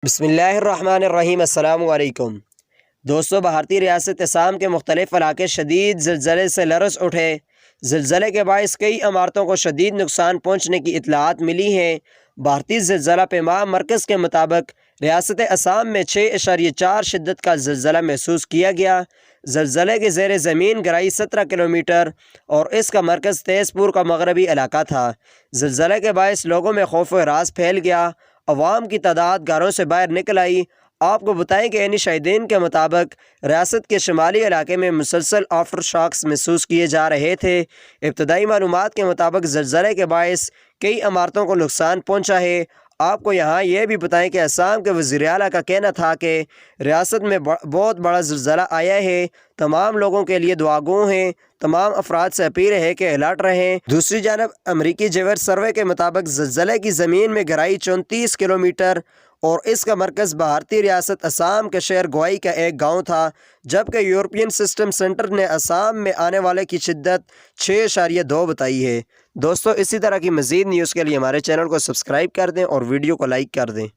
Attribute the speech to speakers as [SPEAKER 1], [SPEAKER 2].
[SPEAKER 1] بسم اللہ الرحمن الرحیم۔ السلام علیکم دوستو، بھارتی ریاست آسام کے مختلف علاقے شدید زلزلے سے لرز اٹھے۔ زلزلے کے باعث کئی عمارتوں کو شدید نقصان پہنچنے کی اطلاعات ملی ہیں۔ بھارتی زلزلہ پیما مرکز کے مطابق ریاست آسام میں 6.4 شدت کا زلزلہ محسوس کیا گیا۔ زلزلے کی زیر زمین گہرائی 17 کلومیٹر اور اس کا مرکز تیز پور کا مغربی علاقہ تھا۔ زلزلے کے باعث لوگوں میں خوف و ہراس پھیل گیا۔ عوام کی تعداد گھروں سے باہر نکل آئی۔ آپ کو بتائیں کہ عینی شاہدین کے مطابق ریاست کے شمالی علاقے میں مسلسل آفٹر شاکس محسوس کیے جا رہے تھے۔ ابتدائی معلومات کے مطابق زلزلے کے باعث کئی عمارتوں کو نقصان پہنچا ہے۔ آپ کو یہاں یہ بھی بتائیں کہ آسام کے وزیر اعلیٰ کا کہنا تھا کہ ریاست میں بہت بڑا زلزلہ آیا ہے، تمام لوگوں کے لیے دعا گو ہیں۔ تمام افراد سے اپیل ہے کہ الرٹ رہیں۔ دوسری جانب امریکی جیور سروے کے مطابق زلزلے کی زمین میں گہرائی 34 کلومیٹر اور اس کا مرکز بھارتی ریاست آسام کے شہر گوائی کا ایک گاؤں تھا، جبکہ یورپین سسٹم سینٹر نے آسام میں آنے والے کی شدت 6.2 بتائی ہے۔ دوستو، اسی طرح کی مزید نیوز کے لیے ہمارے چینل کو سبسکرائب کر دیں اور ویڈیو کو لائک کر دیں۔